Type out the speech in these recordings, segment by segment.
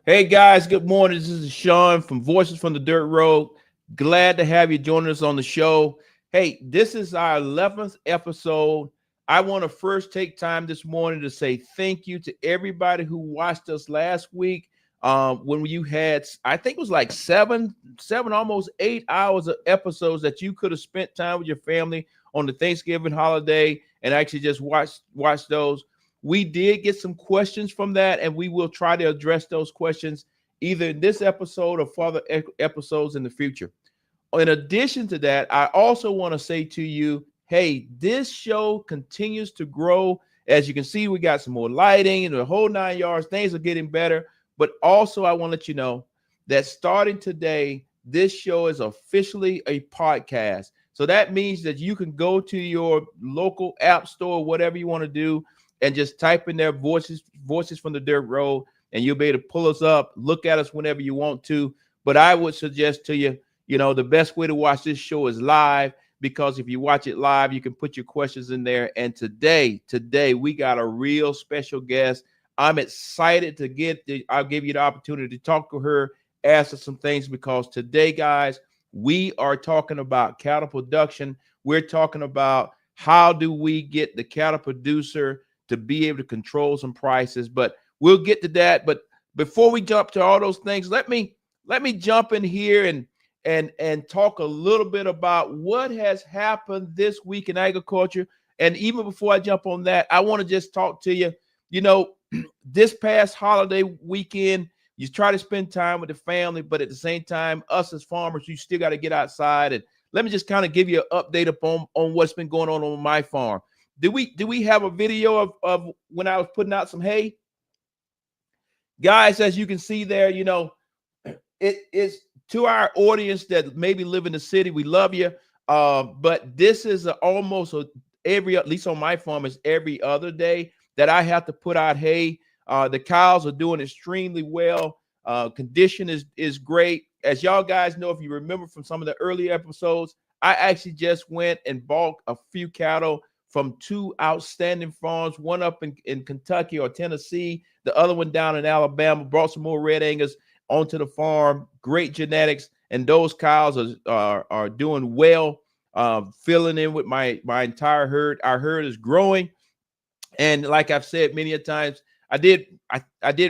Hey guys, good morning. This is Shawn from Voices from the Dirt Road. Glad to have you joining us on the show. Hey, this is our 11th episode. I want to first take time this morning to say thank you to everybody who watched us last week. When you had, I think it was like almost 8 hours of episodes that you could have spent time with your family on the Thanksgiving holiday and actually just watch those. We did get some questions from that, and we will try to address those questions either in this episode or further episodes in the future. In addition to that, I also want to say to you, hey, this show continues to grow. As you can see, we got some more lighting and the whole 9 yards. Things are getting better. But also, I want to let you know that starting today, this show is officially a podcast. So that means that you can go to your local app store, whatever you want to do, and just type in their voices from the Dirt Road, and you'll be able to pull us up, look at us whenever you want to. But I would suggest to you, the best way to watch this show is live, because if you watch it live, you can put your questions in there. And today, we got a real special guest. I'm excited to I'll give you the opportunity to talk to her, ask her some things, because today, guys, we are talking about cattle production. We're talking about how do we get the cattle producer to be able to control some prices, but we'll get to that. But before we jump to all those things, let me jump in here and talk a little bit about what has happened this week in agriculture. And even before I jump on that, I want to just talk to you. This past holiday weekend, you try to spend time with the family, but at the same time, us as farmers, you still got to get outside. And let me just kind of give you an update on what's been going on my farm. Do we have a video of when I was putting out some hay? Guys, as you can see there, it is to our audience that maybe live in the city. We love you. But this is at least on my farm, is every other day that I have to put out hay. The cows are doing extremely well. Condition is great. As y'all guys know, if you remember from some of the early episodes, I actually just went and bought a few cattle from two outstanding farms, one up in Kentucky or Tennessee, the other one down in Alabama. Brought some more red Angus onto the farm. Great genetics, and those cows are doing well, filling in with my entire herd. Our herd is growing, and like I've said many a times, I did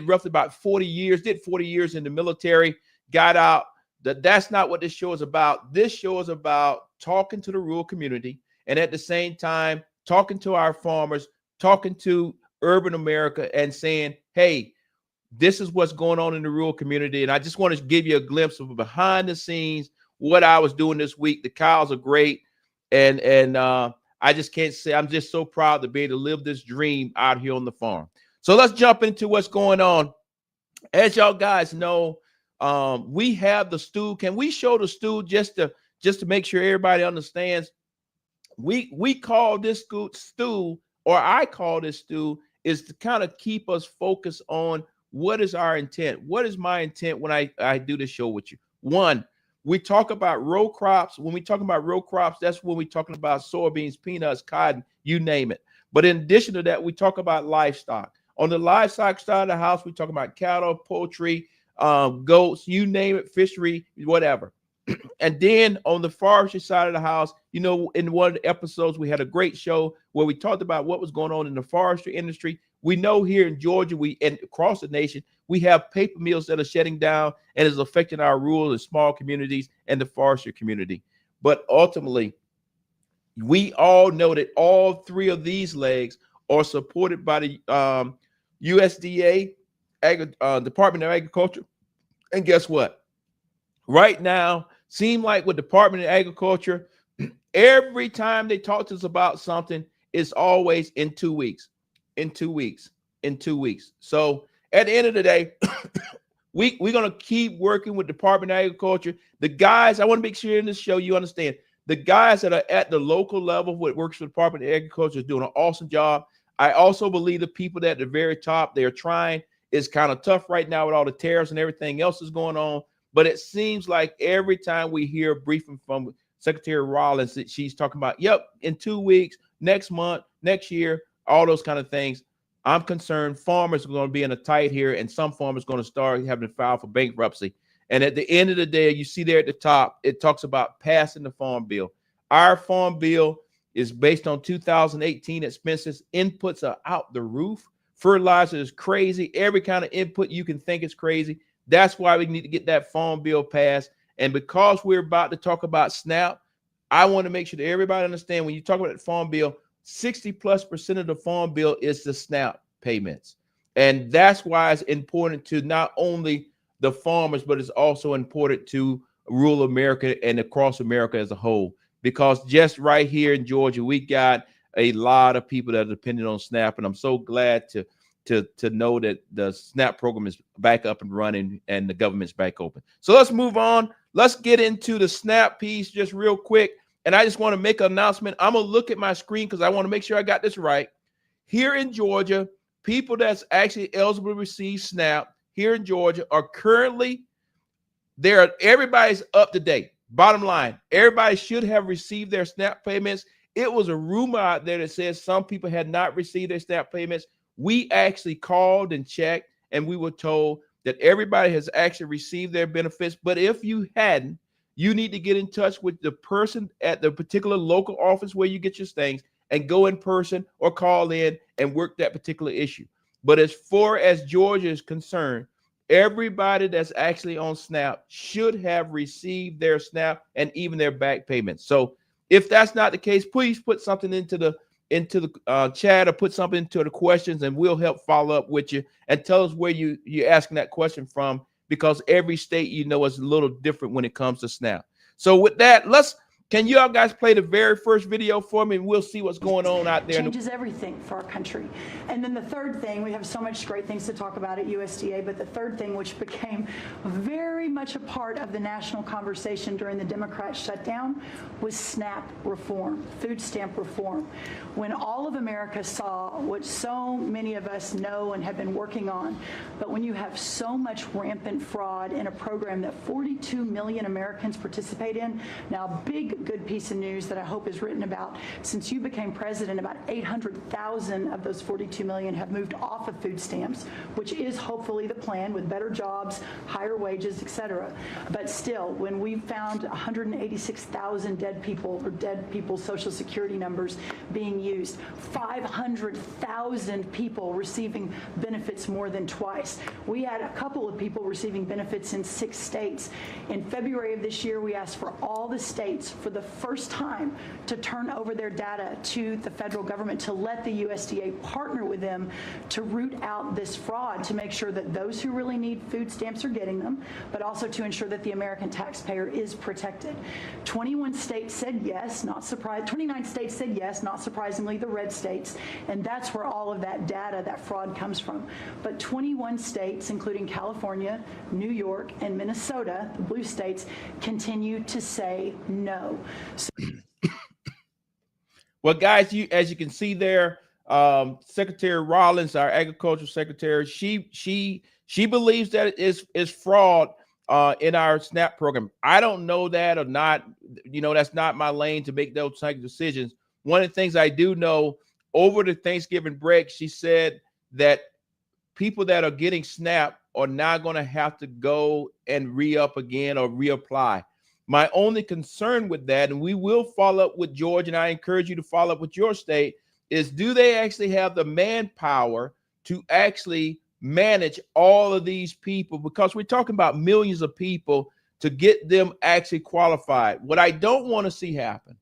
roughly about 40 years. Did 40 years in the military. Got out. That's not what this show is about. This show is about talking to the rural community, and at the same time, talking to our farmers, talking to urban America, and saying, hey, this is what's going on in the rural community. And I just want to give you a glimpse of behind the scenes, what I was doing this week. The cows are great. And I just can't say, I'm just so proud to be able to live this dream out here on the farm. So let's jump into what's going on. As y'all guys know, we have the stew. Can we show the stew just to make sure everybody understands? We call this stew, or I call this stew, is to kind of keep us focused on what is our intent. What is my intent when I do this show with you? One, we talk about row crops. When we talk about row crops, that's when we're talking about soybeans, peanuts, cotton, you name it. But in addition to that, we talk about livestock. On the livestock side of the house, we talk about cattle, poultry, goats, you name it, fishery, whatever. And then on the forestry side of the house, in one of the episodes, we had a great show where we talked about what was going on in the forestry industry. We know here in Georgia, and across the nation, we have paper mills that are shutting down, and is affecting our rural and small communities and the forestry community. But ultimately, we all know that all three of these legs are supported by the USDA, Department of Agriculture. And guess what? Right now, seem like with Department of Agriculture, every time they talk to us about something, it's always in 2 weeks, in 2 weeks, in 2 weeks. So at the end of the day, we're going to keep working with Department of Agriculture. The guys, I want to make sure in this show you understand, the guys that are at the local level, what works for the Department of Agriculture, is doing an awesome job. I also believe the people that at the very top, they're trying. It's kind of tough right now with all the tariffs and everything else is going on. But it seems like every time we hear a briefing from Secretary Rollins, that she's talking about, yep, in 2 weeks, next month, next year, all those kind of things. I'm concerned farmers are going to be in a tight here, and some farmers are going to start having to file for bankruptcy. And at the end of the day, you see there at the top, it talks about passing the farm bill. Our farm bill is based on 2018 expenses. Inputs are out the roof. Fertilizer is crazy. Every kind of input you can think is crazy. That's why we need to get that farm bill passed. And because we're about to talk about SNAP, I want to make sure that everybody understand when you talk about the farm bill, 60+% of the farm bill is the SNAP payments. And that's why it's important to not only the farmers, but it's also important to rural America and across America as a whole. Because just right here in Georgia, we got a lot of people that are dependent on SNAP, and I'm so glad to know that the SNAP program is back up and running and the government's back open. So let's move on. Let's get into the SNAP piece just real quick. And I just want to make an announcement. I'm going to look at my screen because I want to make sure I got this right. Here in Georgia, people that's actually eligible to receive SNAP here in Georgia are currently there. Everybody's up to date. Bottom line, everybody should have received their SNAP payments. It was a rumor out there that says some people had not received their SNAP payments. We actually called and checked, and we were told that everybody has actually received their benefits. But if you hadn't, you need to get in touch with the person at the particular local office where you get your things and go in person or call in and work that particular issue. But as far as Georgia is concerned, everybody that's actually on SNAP should have received their SNAP and even their back payments. So if that's not the case, please put something into the chat or put something into the questions, and we'll help follow up with you and tell us where you're asking that question from, because every state, is a little different when it comes to SNAP. So with that, can you all guys play the very first video for me, and we'll see what's going on out there. Changes everything for our country. And then the third thing, we have so much great things to talk about at USDA, but the third thing, which became very much a part of the national conversation during the Democrat shutdown, was SNAP reform, food stamp reform. When all of America saw what so many of us know and have been working on, but when you have so much rampant fraud in a program that 42 million Americans participate in, now big good piece of news that I hope is written about. Since you became president, about 800,000 of those 42 million have moved off of food stamps, which is hopefully the plan, with better jobs, higher wages, etc. But still, when we found 186,000 dead people's Social Security numbers being used, 500,000 people receiving benefits more than twice. We had a couple of people receiving benefits in 6 states. In February of this year, we asked for all the states for the first time to turn over their data to the federal government, to let the USDA partner with them to root out this fraud, to make sure that those who really need food stamps are getting them, but also to ensure that the American taxpayer is protected. 21 states said yes, not surprised. 29 states said yes, not surprisingly, the red states, and that's where all of that data, that fraud comes from. But 21 states, including California, New York, and Minnesota, the blue states, continue to say no. Well, guys, as you can see there, Secretary Rollins, our agricultural secretary, she believes that it is fraud in our SNAP program. I don't know that or not. That's not my lane to make those type of decisions. One of the things I do know, over the Thanksgiving break, she said that people that are getting SNAP are not going to have to go and re-up again or reapply. My only concern with that, and we will follow up with Georgia, and I encourage you to follow up with your state, is do they actually have the manpower to actually manage all of these people? Because we're talking about millions of people, to get them actually qualified. What I don't want to see happen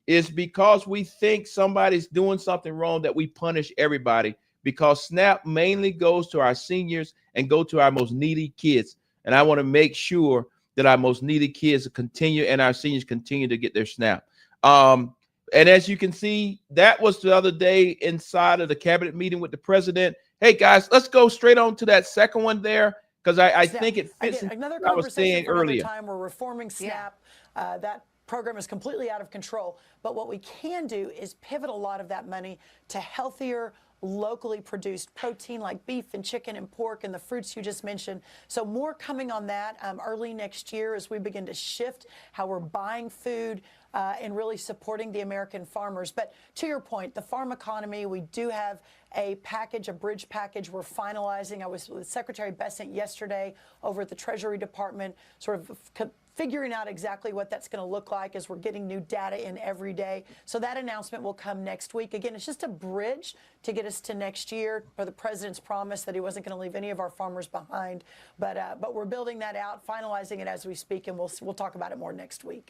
is, because we think somebody's doing something wrong, that we punish everybody, because SNAP mainly goes to our seniors and go to our most needy kids. And I want to make sure that our most needy kids continue and our seniors continue to get their SNAP. And as you can see, that was the other day inside of the cabinet meeting with the president. Hey, guys, let's go straight on to that second one there, because I think it fits in another what I was saying earlier. Time we're reforming SNAP. That program is completely out of control. But what we can do is pivot a lot of that money to healthier, locally produced protein like beef and chicken and pork and the fruits you just mentioned. So more coming on that early next year as we begin to shift how we're buying food and really supporting the American farmers. But to your point, the farm economy, we do have a package, a bridge package we're finalizing. I was with Secretary Bessent yesterday over at the Treasury Department, sort of figuring out exactly what that's going to look like as we're getting new data in every day. So that announcement will come next week. Again, it's just a bridge to get us to next year for the president's promise that he wasn't going to leave any of our farmers behind. But we're building that out, finalizing it as we speak, and we'll talk about it more next week.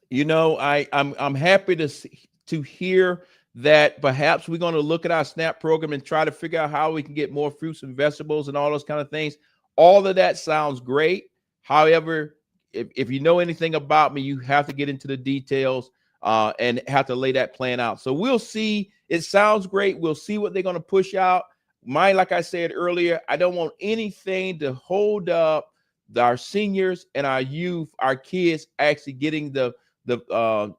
You know, I'm happy to hear that perhaps we're going to look at our SNAP program and try to figure out how we can get more fruits and vegetables and all those kind of things. All of that sounds great. However, if you know anything about me, you have to get into the details and have to lay that plan out. So we'll see. It sounds great. We'll see what they're going to push out. Like I said earlier, I don't want anything to hold up our seniors and our youth, our kids actually getting the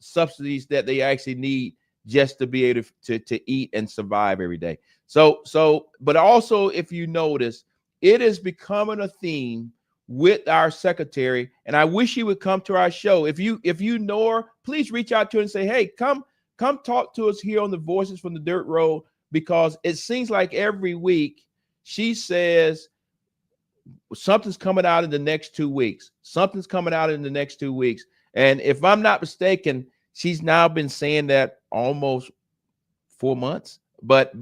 subsidies that they actually need just to be able to eat and survive every day. But also, if you notice, it is becoming a theme with our secretary, and I wish he would come to our show. If you know her, please reach out to her and say, hey, come talk to us here on the Voices from the Dirt Road, because it seems like every week she says something's coming out in the next 2 weeks. Something's coming out in the next 2 weeks. And if I'm not mistaken, she's now been saying that almost 4 months. But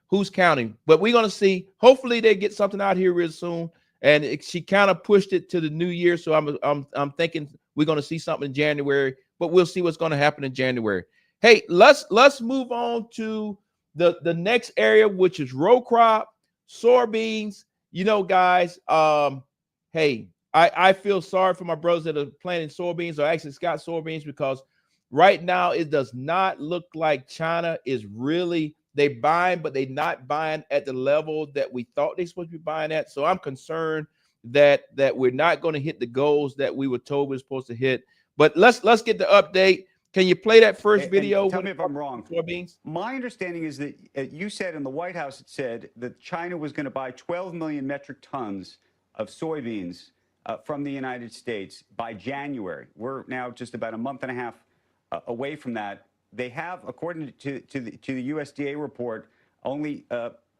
who's counting? But we're going to see. Hopefully they get something out here real soon. And she kind of pushed it to the new year. So I'm thinking we're going to see something in January, but we'll see what's going to happen in January. Hey, let's move on to the next area, which is row crop, soybeans. You know, guys, hey, I feel sorry for my brothers that are planting soybeans or actually got soybeans, because right now it does not look like China is really, they buying, but they not buying at the level that we thought they're supposed to be buying at. So I'm concerned that we're not going to hit the goals that we were told we were supposed to hit. But let's get the update. Can you play that first video? Tell me if I'm wrong. Soybeans. My understanding is that you said in the White House, it said that China was going to buy 12 million metric tons of soybeans from the United States by January. We're now just about a month and a half away from that. They have, according to the USDA report, only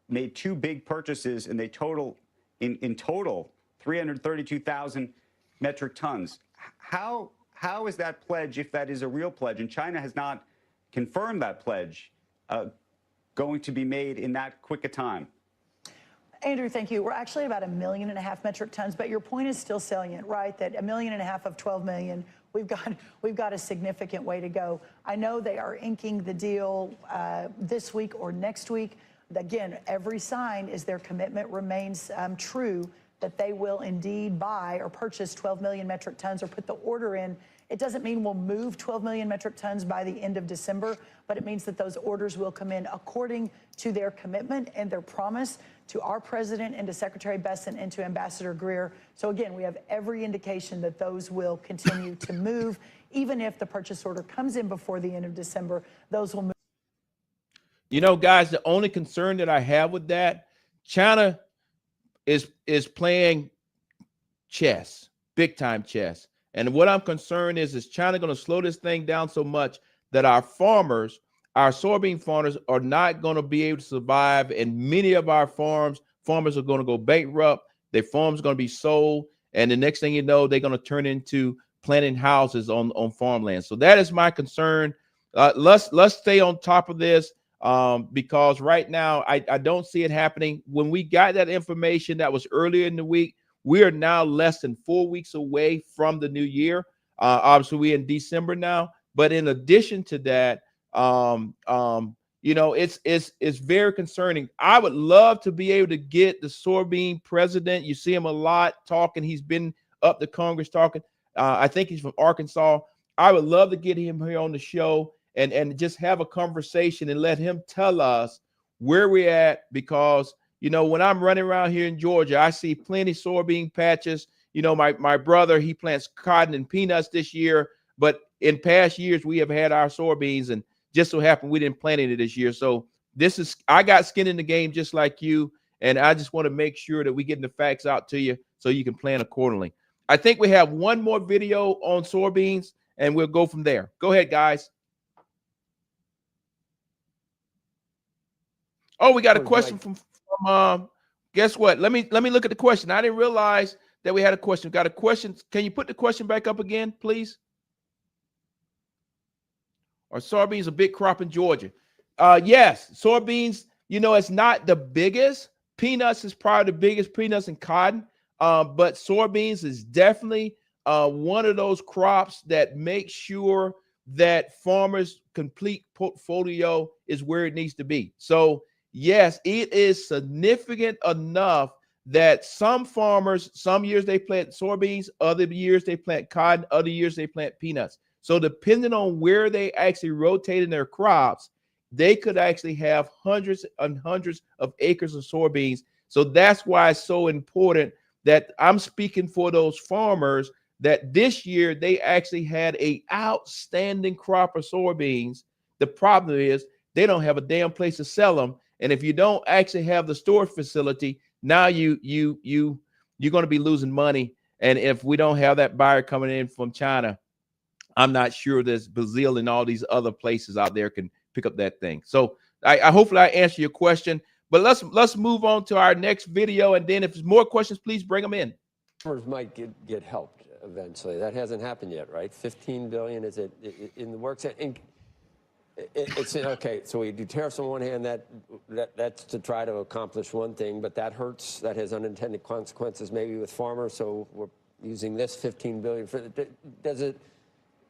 made 2 big purchases, and they total in total 332,000 metric tons. How is that pledge, if that is a real pledge, and China has not confirmed that pledge, going to be made in that quick a time? Andrew, thank you. We're actually about 1.5 million metric tons, but your point is still salient, right? That 1.5 million of 12 million, we've got a significant way to go. I know they are inking the deal this week or next week. Again, every sign is their commitment remains true, that they will indeed buy or purchase 12 million metric tons or put the order in. It doesn't mean we'll move 12 million metric tons by the end of December, but it means that those orders will come in according to their commitment and their promise to our president and to Secretary Bessent and to Ambassador Greer. So again, we have every indication that those will continue to move. Even if the purchase order comes in before the end of December, those will move. You know, guys, the only concern that I have with that, China is playing chess, big time chess. And what I'm concerned is China going to slow this thing down so much that our farmers, our soybean farmers, are not going to be able to survive. And many of our farmers are going to go bankrupt. Their farms are going to be sold. And the next thing you know, they're going to turn into planting houses on farmland. So that is my concern. Let's stay on top of this. Because right now I don't see it happening. When we got that information, that was earlier in the week. We are now less than 4 weeks away from the new year. Obviously, we're in December now. But in addition to that, you know, it's very concerning. I would love to be able to get the soybean president. You see him a lot talking. He's been up to Congress talking. I think he's from Arkansas. I would love to get him here on the show and just have a conversation and let him tell us where we're at, because, you know, when I'm running around here in Georgia, I see plenty of soybean patches. You know, my brother, he plants cotton and peanuts this year, but in past years, we have had our soybeans, and just so happened we didn't plant any this year. So I got skin in the game just like you, and I just want to make sure that we getting the facts out to you so you can plan accordingly. I think we have one more video on soybeans, and we'll go from there. Go ahead, guys. Oh, we got a question from guess what? Let me look at the question. I didn't realize that we had a question. Got a question. Can you put the question back up again, please? Are soybeans a big crop in Georgia? Yes, soybeans, it's not the biggest. Peanuts is probably the biggest, peanuts and cotton. But soybeans is definitely one of those crops that make sure that farmers' complete portfolio is where it needs to be. So yes, it is significant enough that some farmers, some years they plant soybeans, other years they plant cotton, other years they plant peanuts. So depending on where they actually rotate in their crops, they could actually have hundreds and hundreds of acres of soybeans. So that's why it's so important that I'm speaking for those farmers that this year they actually had an outstanding crop of soybeans. The problem is they don't have a damn place to sell them. And if you don't actually have the storage facility, now you're going to be losing money. And if we don't have that buyer coming in from China, I'm not sure there's Brazil and all these other places out there can pick up that thing. So I hopefully I answer your question. But let's move on to our next video, and then if there's more questions, please bring them in. Farmers might get helped eventually. That hasn't happened yet, right? 15 billion is it in the works? And it's okay. So we do tariffs on one hand. That's to try to accomplish one thing, but that hurts. That has unintended consequences, maybe with farmers. So we're using this 15 billion for.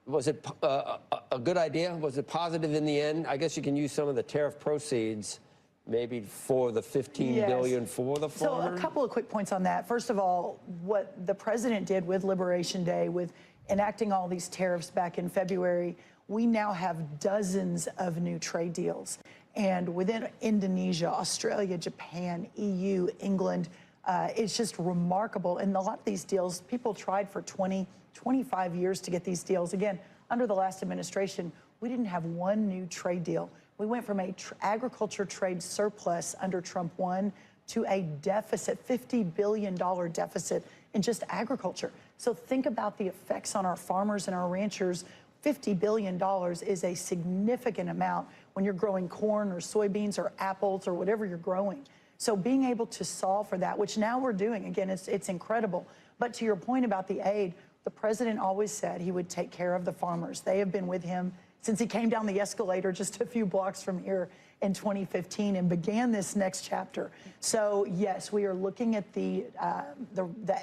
Was it a good idea? Was it positive in the end? I guess you can use some of the tariff proceeds maybe for the 15 billion for the farmer. So a couple of quick points on that. First of all, what the president did with Liberation Day, with enacting all these tariffs back in February, we now have dozens of new trade deals. And within Indonesia, Australia, Japan, EU, England, it's just remarkable. And a lot of these deals, people tried for 20, 25 years to get these deals. Again, under the last administration, we didn't have one new trade deal. We went from a agriculture trade surplus under Trump 1 to a deficit, $50 billion deficit in just agriculture. So think about the effects on our farmers and our ranchers. $50 billion is a significant amount when you're growing corn or soybeans or apples or whatever you're growing. So being able to solve for that, which now we're doing, again, it's incredible. But to your point about the aid, the president always said he would take care of the farmers. They have been with him since he came down the escalator just a few blocks from here in 2015 and began this next chapter. So yes, we are looking at the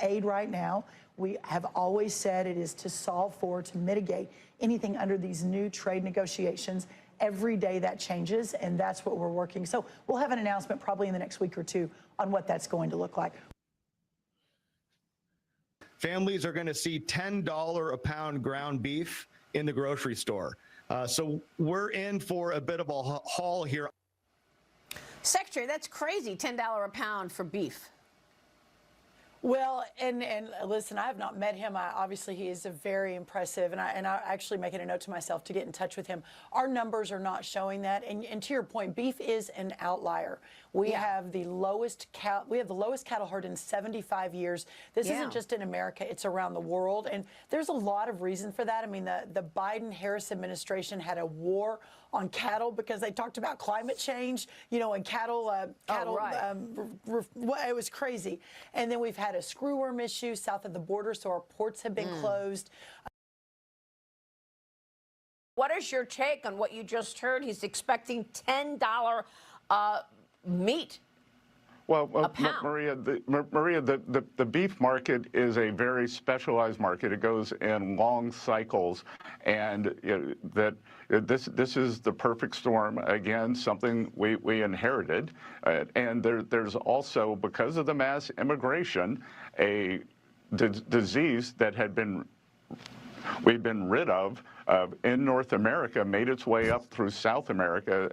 aid right now. We have always said it is to solve for, to mitigate anything under these new trade negotiations. Every day that changes, and that's what we're working. So we'll have an announcement probably in the next week or two on what that's going to look like. Families are going to see $10 a pound ground beef in the grocery store. So we're in for a bit of a haul here. Secretary, that's crazy, $10 a pound for beef. Well, and listen, I have not met him. Obviously, he is a very impressive, and I'm actually making a note to myself to get in touch with him. Our numbers are not showing that, and to your point, beef is an outlier. We have the lowest cattle herd in 75 years. This isn't just in America; it's around the world, and there's a lot of reason for that. I mean, the Biden-Harris administration had a war on cattle because they talked about climate change, and cattle. It was crazy. And then we've had a screwworm issue south of the border, so our ports have been closed. What is your take on what you just heard? He's expecting $10 meat. Well, Maria, the beef market is a very specialized market. It goes in long cycles, and this is the perfect storm. Again, something we inherited, and there's also, because of the mass immigration, a disease that we've been rid of in North America, made its way up through South America.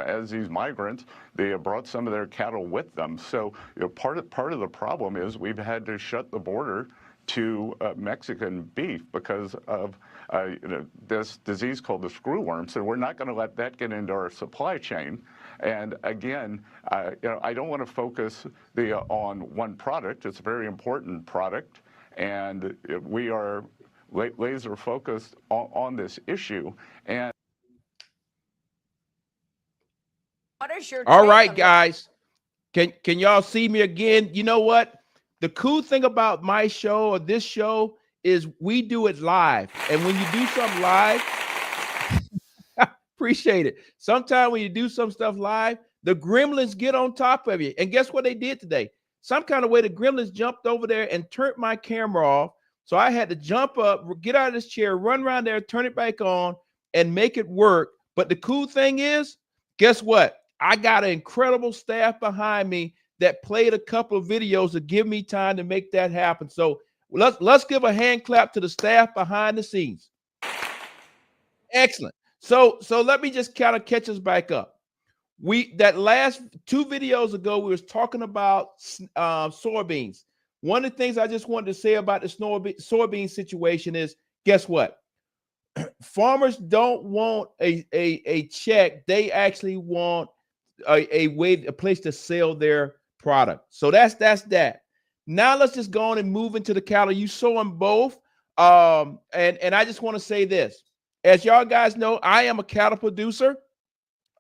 As these migrants, they brought some of their cattle with them. So part of the problem is we've had to shut the border to Mexican beef because of this disease called the screwworm. So we're not going to let that get into our supply chain. And again, I don't want to focus on one product. It's a very important product, and we are laser focused on this issue. And What is your All take right, on guys. Can y'all see me again? You know what? The cool thing about my show or this show is we do it live. And when you do something live, appreciate it. Sometimes when you do some stuff live, the gremlins get on top of you. And guess what they did today? Some kind of way the gremlins jumped over there and turned my camera off. So I had to jump up, get out of this chair, run around there, turn it back on, and make it work. But the cool thing is, guess what? I got an incredible staff behind me that played a couple of videos to give me time to make that happen. So let's give a hand clap to the staff behind the scenes. Excellent. So let me just kind of catch us back up. That last 2 videos ago, we was talking about soybeans. One of the things I just wanted to say about the soybean situation is, guess what? Farmers don't want a check. They actually want a place to sell their product. So that's that. Now let's just go on and move into the cattle. You saw them both. And I just want to say this. As y'all guys know, I am a cattle producer.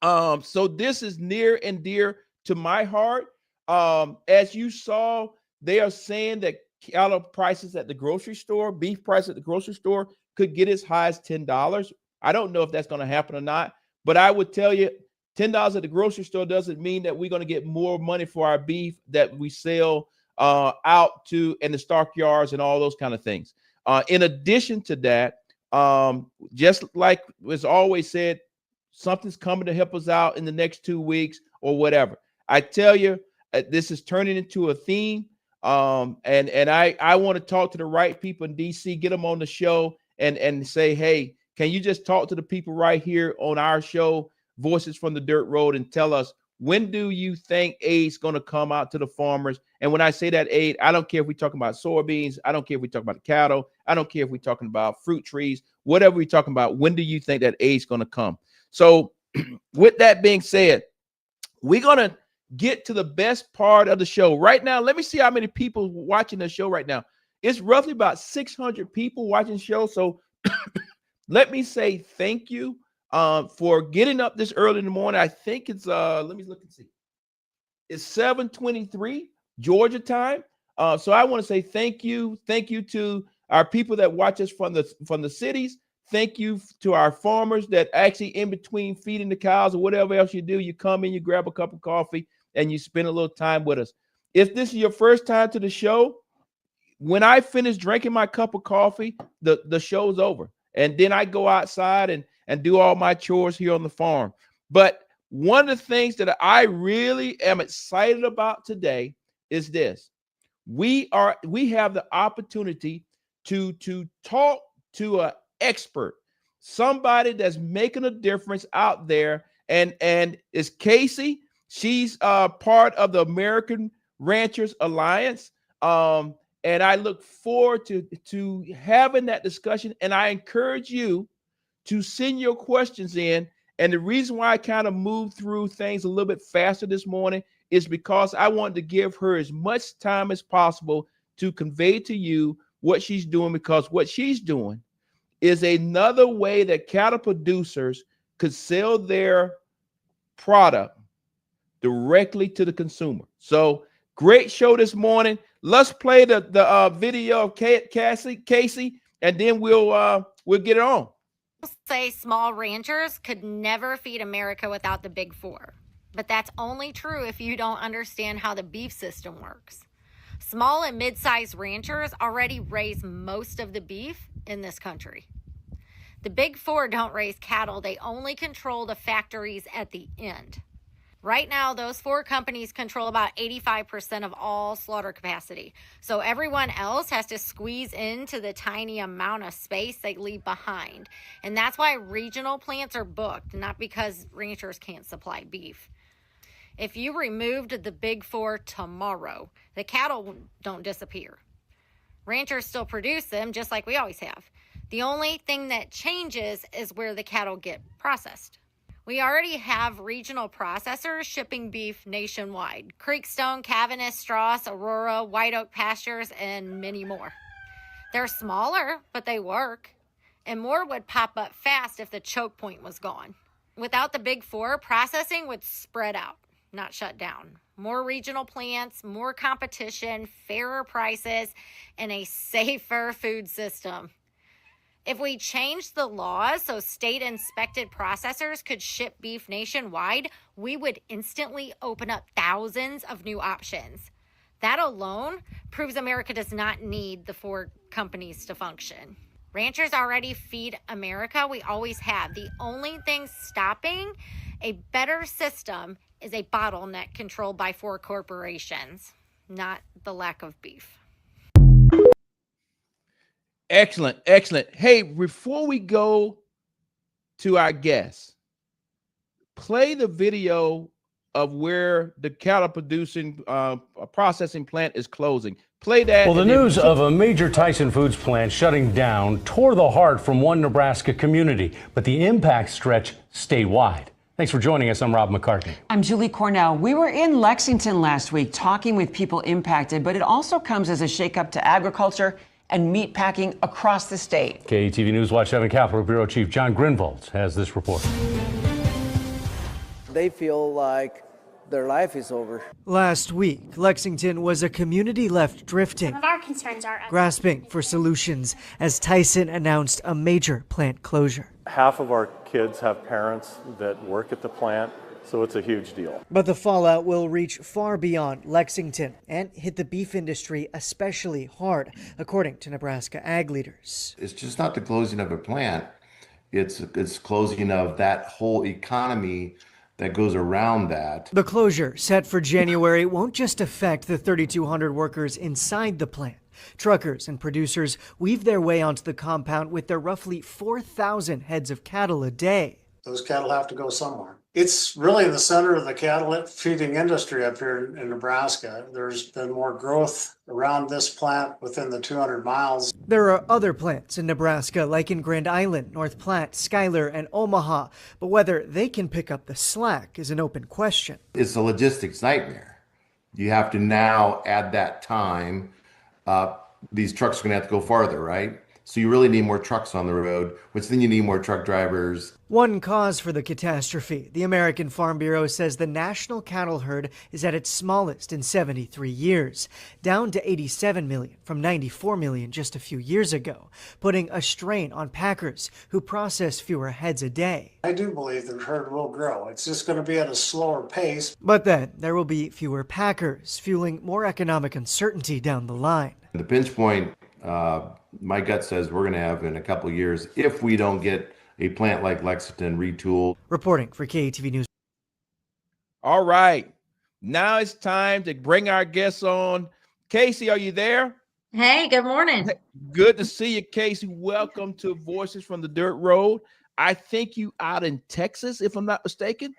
So this is near and dear to my heart. As you saw, they are saying that cattle prices at the grocery store, beef price at the grocery store could get as high as $10. I don't know if that's going to happen or not, but I would tell you $10 at the grocery store doesn't mean that we're going to get more money for our beef that we sell out to in the stockyards and all those kind of things. In addition to that, just like was always said, something's coming to help us out in the next 2 weeks or whatever. I tell you, this is turning into a theme. And I want to talk to the right people in DC, get them on the show and say, hey, can you just talk to the people right here on our show, Voices from the Dirt Road, and tell us, when do you think aid's going to come out to the farmers? And when I say that aid, I don't care if we're talking about soybeans. I don't care if we're talking about the cattle. I don't care if we're talking about fruit trees, whatever we're talking about. When do you think that aid's going to come? So with that being said, we're going to get to the best part of the show right now. Let me see how many people watching the show right now. It's roughly about 600 people watching the show. So let me say thank you for getting up this early in the morning. I think it's let me look and see. It's 7:23 Georgia time. So I want to say thank you. Thank you to our people that watch us from the cities. Thank you to our farmers that actually in between feeding the cows or whatever else you do, you come in, you grab a cup of coffee, and you spend a little time with us. If this is your first time to the show, when I finish drinking my cup of coffee, the show's over. And then I go outside and do all my chores here on the farm. But one of the things that I really am excited about today is this. We have the opportunity to talk to an expert, somebody that's making a difference out there. And it's Casey. She's part of the American Ranchers Alliance. And I look forward to having that discussion. And I encourage you to send your questions in. And the reason why I kind of moved through things a little bit faster this morning is because I wanted to give her as much time as possible to convey to you what she's doing, because what she's doing is another way that cattle producers could sell their product directly to the consumer. So great show this morning. Let's play the video of Casey, and then we'll get it on. Say small ranchers could never feed America without the big four. But that's only true if you don't understand how the beef system works. Small and mid-sized ranchers already raise most of the beef in this country. The big four don't raise cattle. They only control the factories at the end. Right now, those 4 companies control about 85% of all slaughter capacity. So everyone else has to squeeze into the tiny amount of space they leave behind. And that's why regional plants are booked, not because ranchers can't supply beef. If you removed the big 4 tomorrow, the cattle don't disappear. Ranchers still produce them just like we always have. The only thing that changes is where the cattle get processed. We already have regional processors shipping beef nationwide. Creekstone, Cavaness, Strauss, Aurora, White Oak Pastures, and many more. They're smaller, but they work. And more would pop up fast if the choke point was gone. Without the big four, processing would spread out, not shut down. More regional plants, more competition, fairer prices, and a safer food system. If we changed the laws so state-inspected processors could ship beef nationwide, we would instantly open up thousands of new options. That alone proves America does not need the four companies to function. Ranchers already feed America. We always have. The only thing stopping a better system is a bottleneck controlled by four corporations, not the lack of beef. Excellent, excellent. Hey, before we go to our guests, play the video of where the cattle producing processing plant is closing. Play that. Well, the news of a major Tyson Foods plant shutting down tore the heart from one Nebraska community, but the impacts stretch statewide. Thanks for joining us. I'm Rob McCartney. I'm Julie Cornell. We were in Lexington last week talking with people impacted, but it also comes as a shakeup to agriculture and meat packing across the state. KTV News Watch 7 Capitol Bureau Chief John Grinvold has this report. They feel like their life is over. Last week, Lexington was a community left drifting. Some of our concerns are grasping for solutions as Tyson announced a major plant closure. Half of our kids have parents that work at the plant, so it's a huge deal. But the fallout will reach far beyond Lexington and hit the beef industry especially hard, according to Nebraska ag leaders. It's just not the closing of a plant, it's closing of that whole economy that goes around that. The closure set for January won't just affect the 3,200 workers inside the plant. Truckers and producers weave their way onto the compound with their roughly 4,000 heads of cattle a day. Those cattle have to go somewhere. It's really the center of the cattle feeding industry up here in Nebraska. There's been more growth around this plant within the 200 miles. There are other plants in Nebraska, like in Grand Island, North Platte, Schuyler, and Omaha. But whether they can pick up the slack is an open question. It's a logistics nightmare. You have to now add that time. These trucks are going to have to go farther, right? So you really need more trucks on the road, which then you need more truck drivers. One cause for the catastrophe. The American Farm Bureau says the national cattle herd is at its smallest in 73 years, down to 87 million from 94 million just a few years ago, putting a strain on packers who process fewer heads a day. I do believe the herd will grow. It's just going to be at a slower pace. But then there will be fewer packers, fueling more economic uncertainty down the line. The pinch point, my gut says we're going to have in a couple of years if we don't get a plant like Lexington retooled. Reporting for KTV News. All right. Now it's time to bring our guests on. Casey, are you there? Hey, good morning. Good to see you, Casey. Welcome to Voices from the Dirt Road. I think you out in Texas, if I'm not mistaken.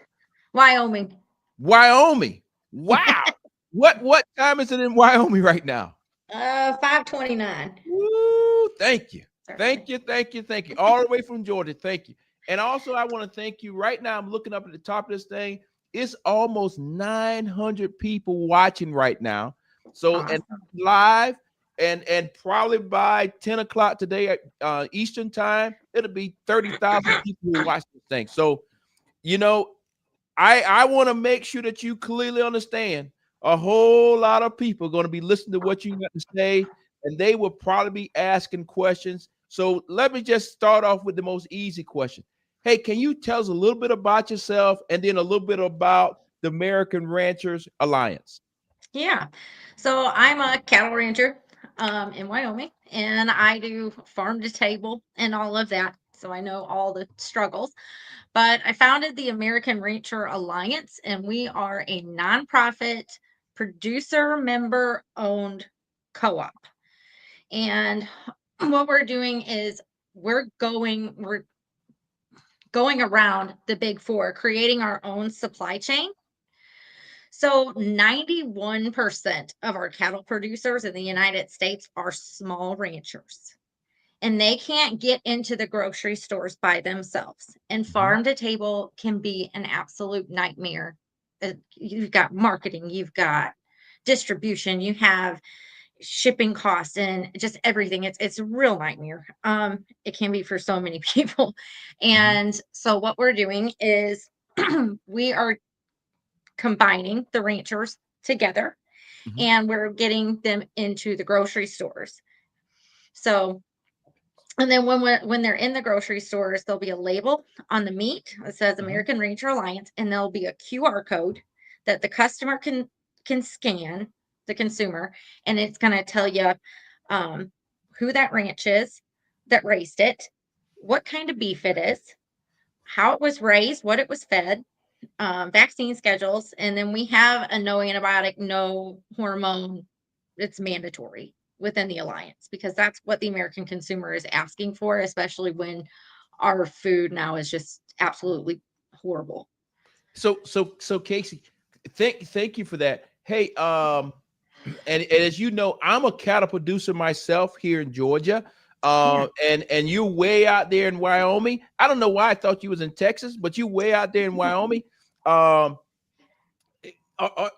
Wyoming. Wyoming. Wow. What time is it in Wyoming right now? 5:29. Woo, thank you. Thank you. All the way from Georgia. Thank you. And also, I want to thank you. Right now, I'm looking up at the top of this thing. It's almost 900 people watching right now. So, awesome. And live, and probably by 10 o'clock today at Eastern time, it'll be 30,000 people who watch this thing. So, you know, I want to make sure that you clearly understand a whole lot of people are going to be listening to what you got to say, and they will probably be asking questions. So let me just start off with the most easy question. Hey, can you tell us a little bit about yourself and then a little bit about the American Ranchers Alliance? Yeah. So I'm a cattle rancher in Wyoming, and I do farm to table and all of that. So I know all the struggles. But I founded the American Rancher Alliance, and we are a nonprofit producer member owned co-op. And what we're doing is we're going around the big four, creating our own supply chain. So 91% of our cattle producers in the United States are small ranchers. and they can't get into the grocery stores by themselves. And farm to table can be an absolute nightmare. You've got marketing, you've got distribution, you have shipping costs and just everything. It's a real nightmare. It can be for so many people. And so what we're doing is we are combining the ranchers together and we're getting them into the grocery stores. So and then when they're in the grocery stores, there'll be a label on the meat that says American Ranger Alliance, and there'll be a QR code that the customer can scan, the consumer, and it's going to tell you who that ranch is that raised it, what kind of beef it is, how it was raised, what it was fed, vaccine schedules, and then we have a no antibiotic, no hormone. It's mandatory within the alliance because that's what the American consumer is asking for, especially when our food now is just absolutely horrible. So Casey, thank you for that. Hey, and as you know, I'm a cattle producer myself here in Georgia. And you're way out there in Wyoming. I don't know why I thought you was in Texas, but you're way out there in Wyoming.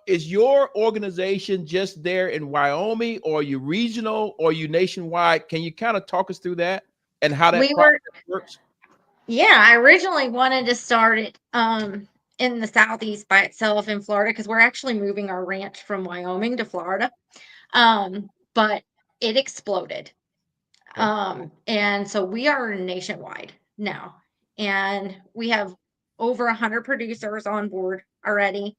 Is your organization just there in Wyoming, or are you regional, or are you nationwide? Can you kind of talk us through that and how that process works? Yeah, I originally wanted to start it in the Southeast by itself in Florida because we're actually moving our ranch from Wyoming to Florida. But it exploded. And so we are nationwide now, and we have over 100 producers on board already.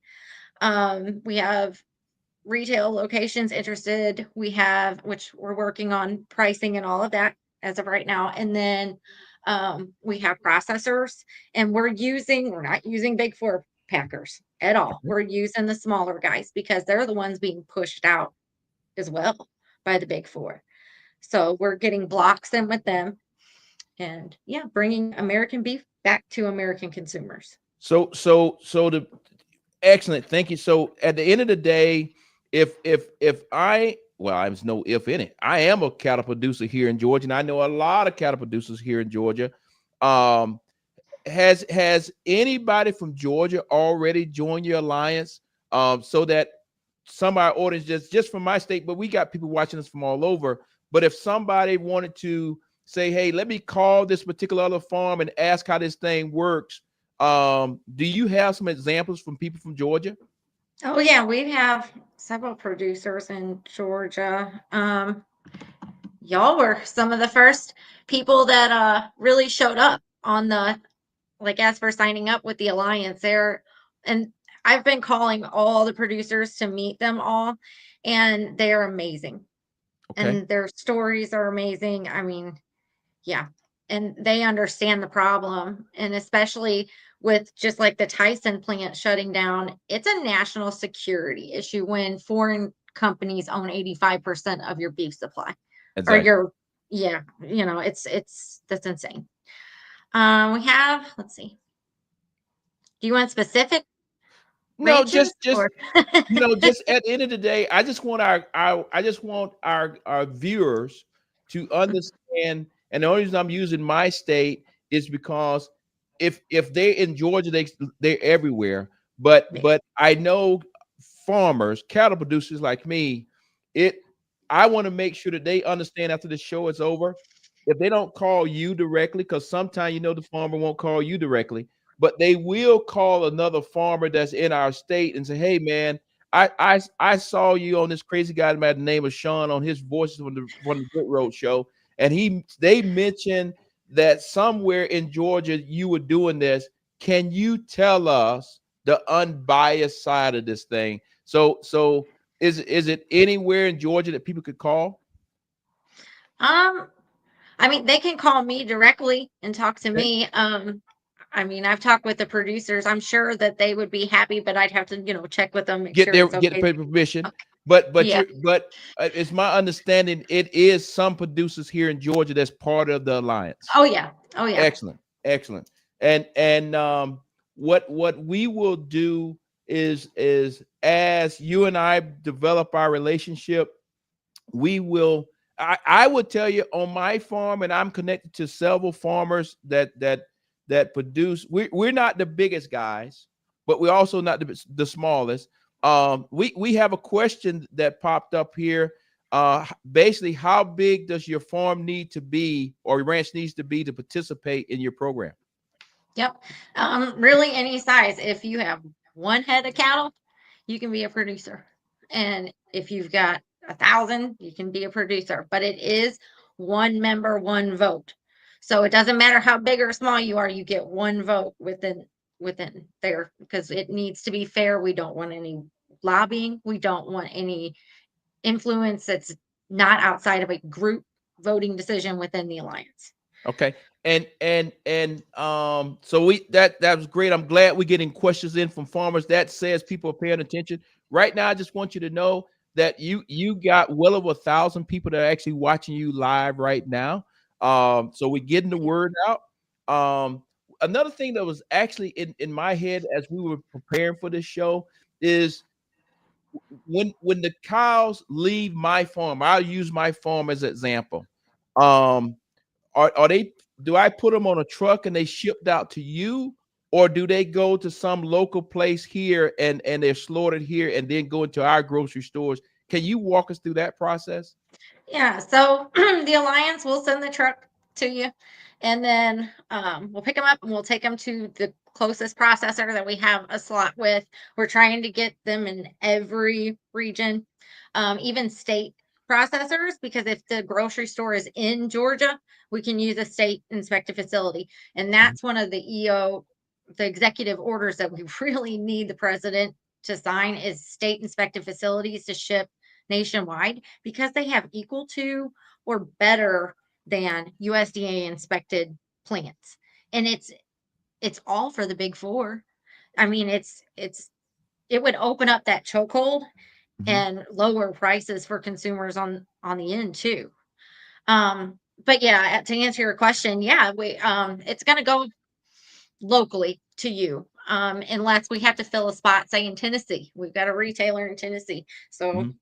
We have retail locations interested. We have, which we're working on pricing and all of that as of right now. And then we have processors, and we're not using big four packers at all. We're using the smaller guys because they're the ones being pushed out as well by the big four. So we're getting blocks in with them and bringing American beef back to American consumers. So the excellent. Thank you. So at the end of the day, if there's no if in it. I am a cattle producer here in Georgia, and I know a lot of cattle producers here in Georgia. Has anybody from Georgia already joined your alliance? So that some of our audience just from my state, but we got people watching us from all over. But if somebody wanted to say, hey, let me call this particular other farm and ask how this thing works, do you have some examples from people from Georgia? Oh yeah, we have several producers in Georgia. Y'all were some of the first people that really showed up on as for signing up with the alliance there. And I've been calling all the producers to meet them all, and they're amazing. And their stories are amazing. I mean, yeah. And they understand the problem. And especially with just like the Tyson plant shutting down, it's a national security issue when foreign companies own 85% of your beef supply. Exactly. Or that's insane. We have, let's see. Do you want specific? No, just just at the end of the day, I just want our viewers to understand. And the only reason I'm using my state is because if they're in Georgia, they're everywhere. But I know farmers, cattle producers like me, I want to make sure that they understand after the show is over, if they don't call you directly, because sometimes the farmer won't call you directly, but they will call another farmer that's in our state and say, hey man, I saw you on this crazy guy by the name of Shawn on his Voices from the Dirt Road show, and they mentioned that somewhere in Georgia you were doing this. Can you tell us the unbiased side of this thing? So is it anywhere in Georgia that people could call? I mean, they can call me directly and talk to me. I mean, I've talked with the producers. I'm sure that they would be happy, but I'd have to, check with them, Get permission. But it's my understanding it is some producers here in Georgia that's part of the alliance. Oh yeah. Excellent. And what we will do is as you and I develop our relationship, we will I would tell you on my farm, and I'm connected to several farmers that produce. We're not the biggest guys, but we're also not the smallest. We have a question that popped up here. Basically, how big does your farm need to be, or your ranch needs to be, to participate in your program? Yep. Really any size. If you have one head of cattle, you can be a producer. And if you've got 1,000, you can be a producer. But it is one member, one vote. So it doesn't matter how big or small you are, you get one vote within there because it needs to be fair. We don't want any lobbying. We don't want any influence that's not outside of a group voting decision within the alliance. Okay. So that was great. I'm glad we're getting questions in from farmers. That says people are paying attention. Right now, I just want you to know that you got well over 1,000 people that are actually watching you live right now. So we're getting the word out. Another thing that was actually in my head as we were preparing for this show is when the cows leave my farm. I'll use my farm as an example. Are they, do I put them on a truck and they shipped out to you, or do they go to some local place here and they're slaughtered here and then go into our grocery stores? Can you walk us through that process? Yeah, so the alliance will send the truck to you, and then we'll pick them up and we'll take them to the closest processor that we have a slot with. We're trying to get them in every region, even state processors, because if the grocery store is in Georgia, we can use a state inspected facility. And that's one of the the executive orders that we really need the president to sign is state inspected facilities to ship nationwide because they have equal to or better than USDA inspected plants. And it's all for the big four. I mean, it would open up that chokehold and lower prices for consumers on the end too. But yeah, to answer your question, yeah, we it's gonna go locally to you. Unless we have to fill a spot, say in Tennessee. We've got a retailer in Tennessee. So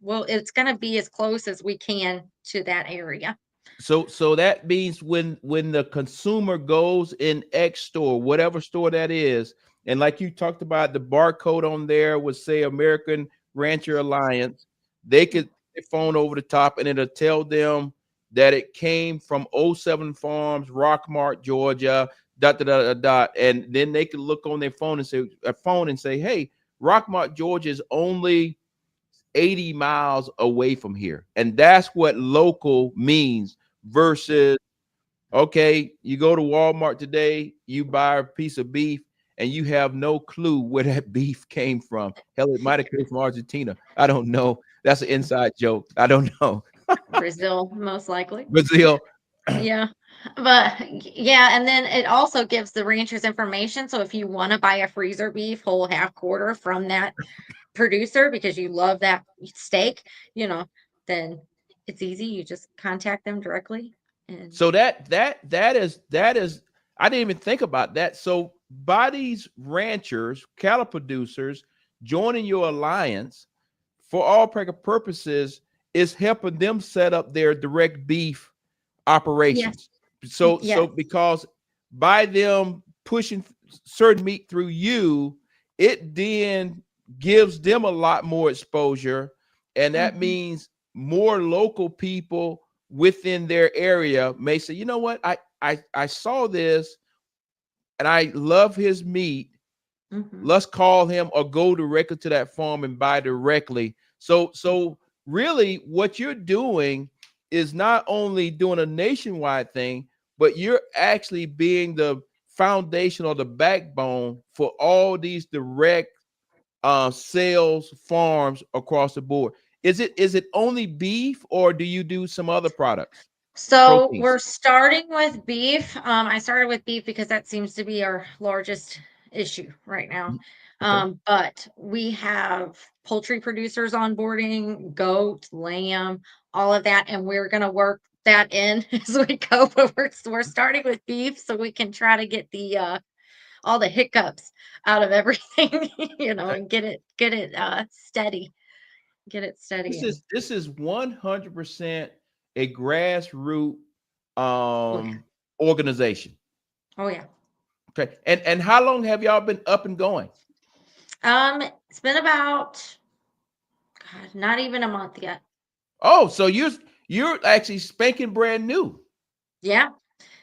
well, it's going to be as close as we can to that area. So that means when the consumer goes in X store, whatever store that is, and like you talked about, the barcode on there would say American Rancher Alliance, they could put their phone over the top and it'll tell them that it came from '07 Farms, Rockmart, Georgia, dot dot dot dot, dot. And then they could look on their phone and say, hey, Rockmart, Georgia is only 80 miles away from here. And that's what local means versus, okay, you go to Walmart today, you buy a piece of beef and you have no clue where that beef came from. Hell, it might have come from Argentina. I don't know. That's an inside joke. I don't know. Brazil, most likely. Brazil. Yeah. But yeah, and then it also gives the ranchers information. So if you want to buy a freezer beef, whole, half, quarter from that producer because you love that steak, then it's easy. You just contact them directly. And So that is I didn't even think about that. So by these ranchers, cattle producers joining your alliance, for all practical purposes, is helping them set up their direct beef operations. So because by them pushing certain meat through you, it then gives them a lot more exposure, and that means more local people within their area may say, you know what, I saw this and I love his meat. Let's call him or go directly to that farm and buy directly. So really what you're doing is not only doing a nationwide thing, but you're actually being the foundation or the backbone for all these direct sales farms across the board. Is it only beef, or do you do some other products? so Proteins. we're starting with beef. I started with beef because that seems to be our largest issue right now. But we have poultry producers onboarding, goat, lamb, all of that, and we're going to work that in as we go. But we're starting with beef so we can try to get the all the hiccups out of everything, and get it steady. get it steady. This is 100% a grassroots organization. Oh yeah. Okay. And how long have y'all been up and going? It's been about God, not even a month yet. Oh, so you're actually spanking brand new. Yeah.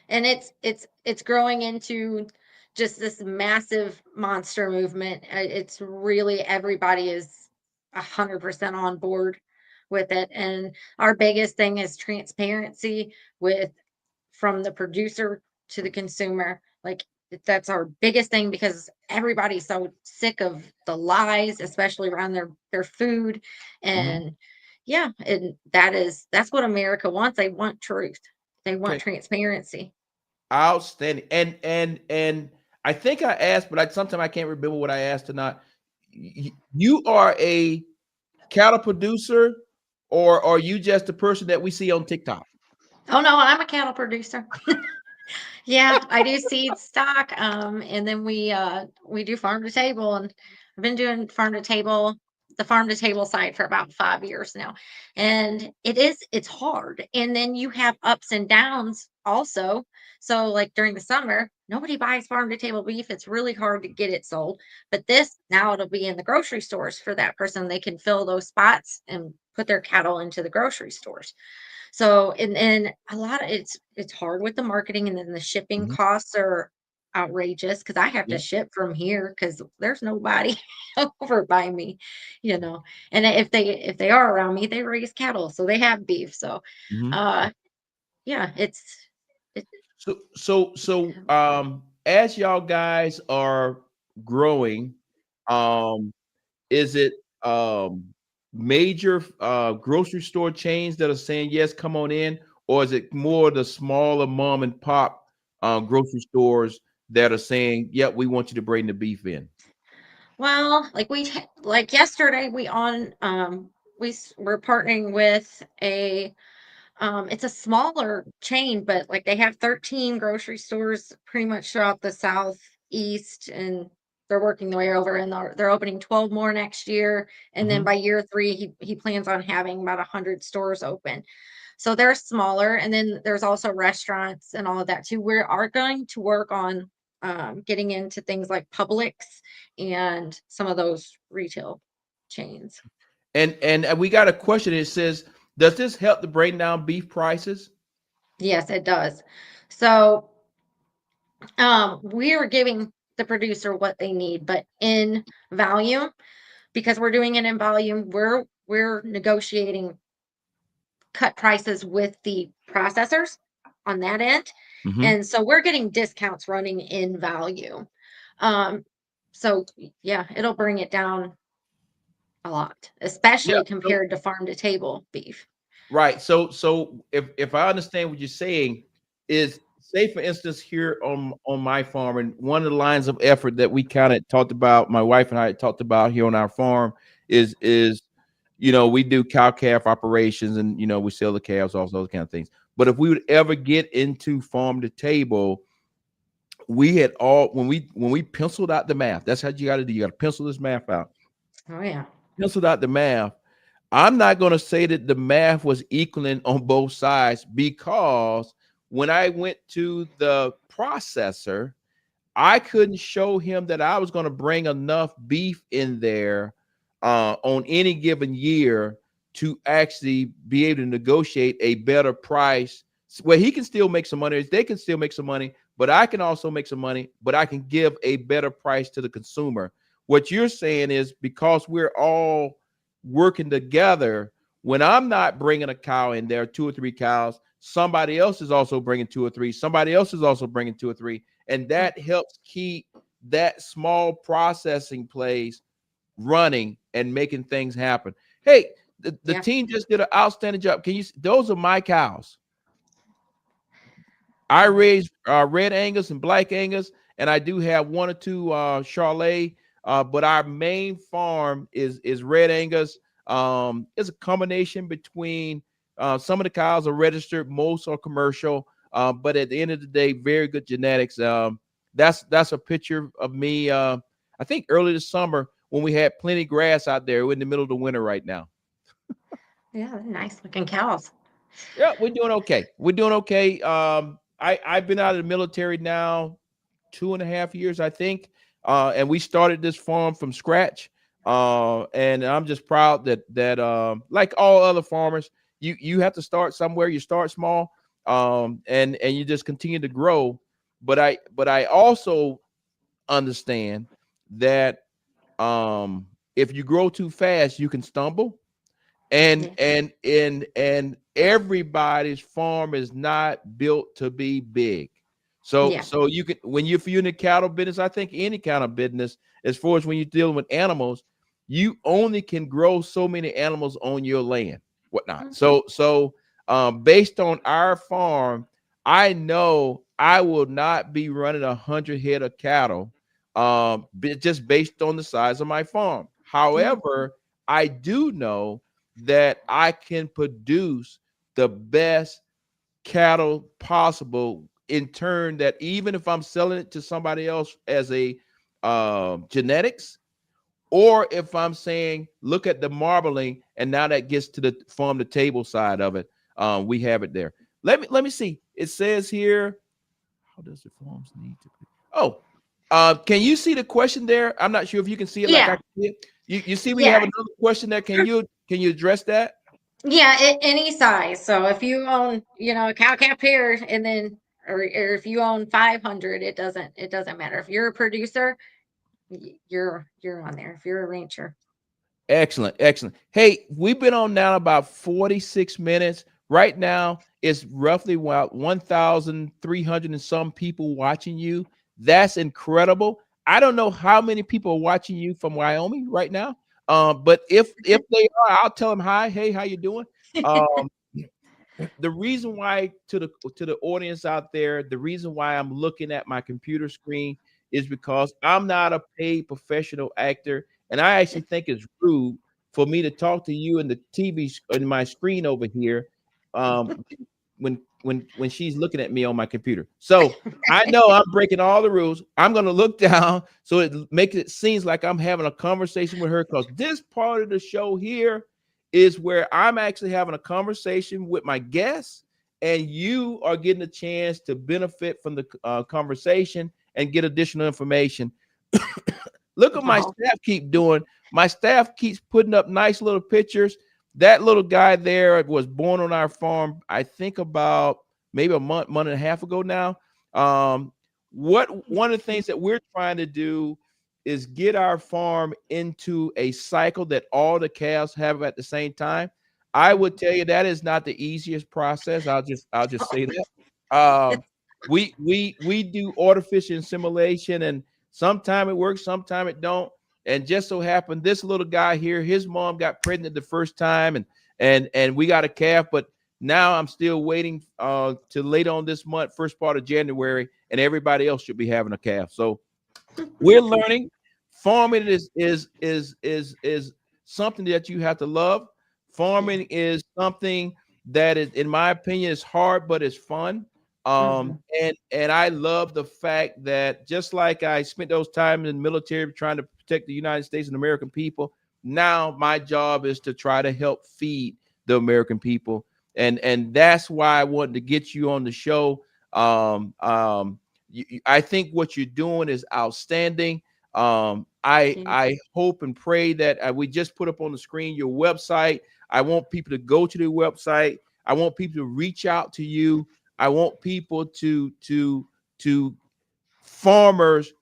And it's growing into just this massive monster movement. It's really everybody is 100% on board with it. And our biggest thing is transparency with from the producer to the consumer. Like that's our biggest thing because everybody's so sick of the lies, especially around their food. And yeah, and that's what America wants. They want truth. They want Okay. transparency. Outstanding. And I think I asked, but sometimes I can't remember what I asked or not. You are a cattle producer, or are you just the person that we see on TikTok? Oh no, I'm a cattle producer. Yeah, I do seed stock, and then we do farm to table, and I've been doing the farm to table side for about 5 years now, and it's hard, and then you have ups and downs also. So like during the summer, nobody buys farm to table beef. It's really hard to get it sold, but this now it'll be in the grocery stores for that person. They can fill those spots and put their cattle into the grocery stores. So, and a lot of it's hard with the marketing, and then the shipping costs are outrageous because I have to Yeah. ship from here because there's nobody over by me, you know. And if they are around me, they raise cattle, so they have beef. So, uh, yeah, it, So as y'all guys are growing, um, is it major grocery store chains that are saying yes, come on in, or is it more the smaller mom and pop grocery stores that are saying, "Yep, we want you to bring the beef in"? well, like yesterday we're partnering with a it's a smaller chain, but like they have 13 grocery stores pretty much throughout the southeast, and they're working their way over, and they're opening 12 more next year. And then by year 3, he plans on having about 100 stores open. So they're smaller, and then there's also restaurants and all of that too. We are going to work on getting into things like Publix and some of those retail chains. And we got a question. It says, "Does this help to bring down beef prices?" Yes, it does. So we are giving the producer what they need, but in volume, because we're doing it in volume, we're negotiating cut prices with the processors on that end. And so we're getting discounts running in value. Um, so yeah, it'll bring it down a lot, Yeah. especially compared to farm to table beef. Right. So if I understand what you're saying, is say for instance here on my farm, and one of the lines of effort that we kind of talked about, my wife and I had talked about here on our farm is we do cow calf operations, and we sell the calves, all those kind of things. But if we would ever get into farm to table, we had all when we penciled out the math. That's how you got to do. You got to pencil this math out. Oh yeah. Penciled out the math. I'm not going to say that the math was equaling on both sides, because when I went to the processor, I couldn't show him that I was going to bring enough beef in there on any given year to actually be able to negotiate a better price where he can still make some money, they can still make some money, but I can also make some money, but I can give a better price to the consumer. What you're saying is, because we're all working together, when I'm not bringing a cow in there, 2 or 3 cows, somebody else is also bringing 2 or 3, somebody else is also bringing 2 or 3, and that helps keep that small processing place running and making things happen. Hey, the Yeah. team just did an outstanding job. Those are my cows. I raise red Angus and black Angus, and I do have 1 or 2 Charolais, but our main farm is red Angus. It's a combination between some of the cows are registered, most are commercial, but at the end of the day, very good genetics. That's a picture of me. I think early this summer when we had plenty of grass out there. We're in the middle of the winter right now. Yeah, they're nice looking cows. Yeah, we're doing okay. We're doing okay. I've been out of the military now 2.5 years, I think. And we started this farm from scratch. And I'm just proud that like all other farmers, you have to start somewhere. You start small, and you just continue to grow. But I also understand that if you grow too fast, you can stumble, and everybody's farm is not built to be big. So you can, when if you're in the cattle business, I think any kind of business, as far as when you're dealing with animals, you only can grow so many animals on your land, whatnot. Based on our farm, I know I will not be running 100 head of cattle, just based on the size of my farm. However, I do know that I can produce the best cattle possible, in turn, that even if I'm selling it to somebody else as a genetics, or if I'm saying, look at the marbling, and now that gets to the farm to table side of it, we have it there. Let me see. It says here, how does the farms need to be? Oh, can you see the question there? I'm not sure if you can see it like I Yeah. can see it. You see we have Yeah. another question there. Can you address that? Yeah, any size. So if you own, a cow calf here, and then, or if you own 500, it doesn't matter. If you're a producer, you're on there. If you're a rancher. Excellent, excellent. Hey, we've been on now about 46 minutes. Right now, it's roughly about 1,300 and some people watching you. That's incredible. I don't know how many people are watching you from Wyoming right now. But if they are, I'll tell them hi. Hey, how you doing? Um, the reason why, to the audience out there, the reason why I'm looking at my computer screen is because I'm not a paid professional actor, and I actually think it's rude for me to talk to you in the TV in my screen over here, when she's looking at me on my computer. So I know I'm breaking all the rules. I'm going to look down so it makes it seems like I'm having a conversation with her, because this part of the show here is where I'm actually having a conversation with my guests, and you are getting a chance to benefit from the conversation and get additional information. Look what my staff keep doing. My staff keeps putting up nice little pictures. That little guy there was born on our farm, I think about maybe a month and a half ago now. One of the things that we're trying to do is get our farm into a cycle that all the calves have at the same time. I would tell you that is not the easiest process. I'll just say that. We do artificial insemination, and sometime it works, sometime it don't. And just so happened, this little guy here, his mom got pregnant the first time, and we got a calf. But now I'm still waiting to later on this month, first part of January, and everybody else should be having a calf. So we're learning. Farming is something that you have to love. Farming is something that is, in my opinion, is hard, but it's fun. And I love the fact that, just like I spent those time in the military trying to protect the United States and American people, now my job is to try to help feed the American people. And that's why I wanted to get you on the show. I think what you're doing is outstanding. I hope and pray that we just put up on the screen your website. I want people to go to the website. I want people to reach out to you. I want people to farmers,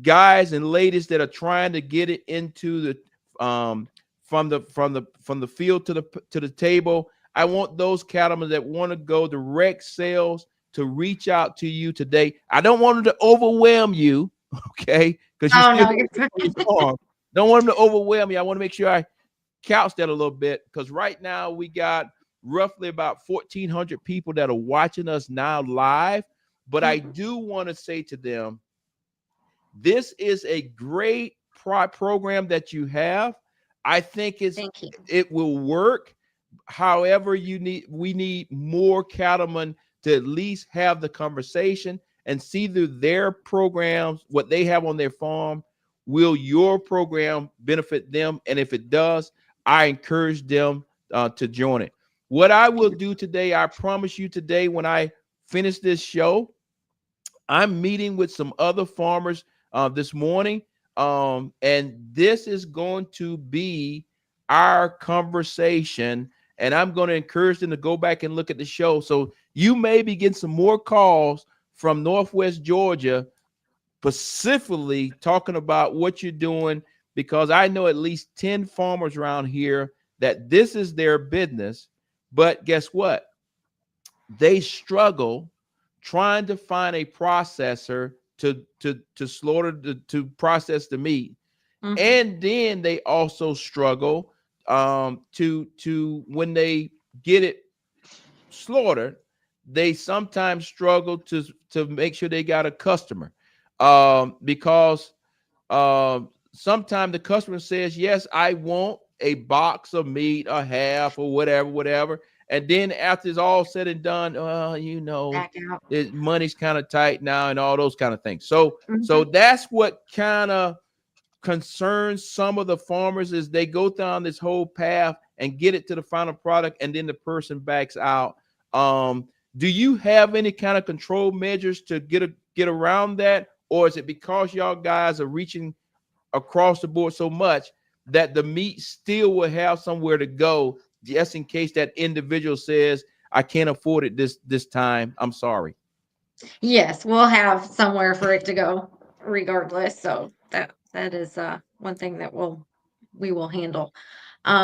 guys and ladies that are trying to get it into the from the field to the table. I want those cattlemen that want to go direct sales to reach out to you today. I don't want them to overwhelm you, okay? Because you still don't want them to overwhelm you. I want to make sure I couch that a little bit, because right now we got roughly about 1,400 people that are watching us now live. But I do want to say to them, this is a great program that you have. I think it will work. However, we need more cattlemen to at least have the conversation and see through their programs, what they have on their farm. Will your program benefit them? And if it does, I encourage them to join it. What I will do today, I promise you today, when I finish this show, I'm meeting with some other farmers this morning, and this is going to be our conversation. And I'm going to encourage them to go back and look at the show. So you may be getting some more calls from Northwest Georgia, specifically talking about what you're doing, because I know at least 10 farmers around here that this is their business. But guess what? They struggle trying to find a processor to slaughter to process the meat. Mhm. And then they also struggle to when they get it slaughtered, they sometimes struggle to make sure they got a customer, because sometimes the customer says, yes, I want a box of meat, a half or whatever. And then after it's all said and done, Back out. money's kind of tight now and all those kind of things. So Mhm. that's what kind of concerns some of the farmers, is they go down this whole path and get it to the final product, and then the person backs out. Do you have any kind of control measures to get around that, or is it because y'all guys are reaching across the board so much that the meat still will have somewhere to go, just in case that individual says, I can't afford it this time, I'm sorry? Yes, we'll have somewhere for it to go regardless. So that is one thing that we will handle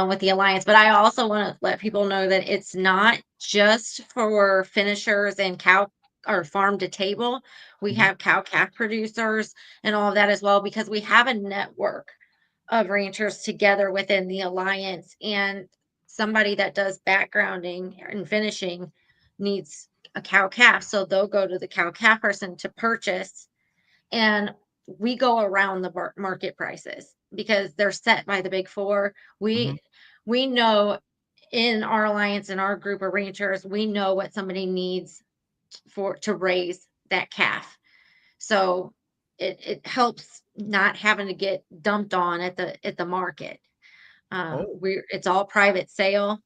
with the alliance. But I also want to let people know that it's not just for finishers and cow or farm to table. We Mhm. have cow calf producers and all of that as well, because we have a network of ranchers together within the alliance, and somebody that does backgrounding and finishing needs a cow calf, so they'll go to the cow calf person to purchase, and we go around the market prices because they're set by the big four. Mhm. We know in our alliance, in our group of ranchers, we know what somebody needs for to raise that calf, so it helps not having to get dumped on at the market. Oh, It's all private sale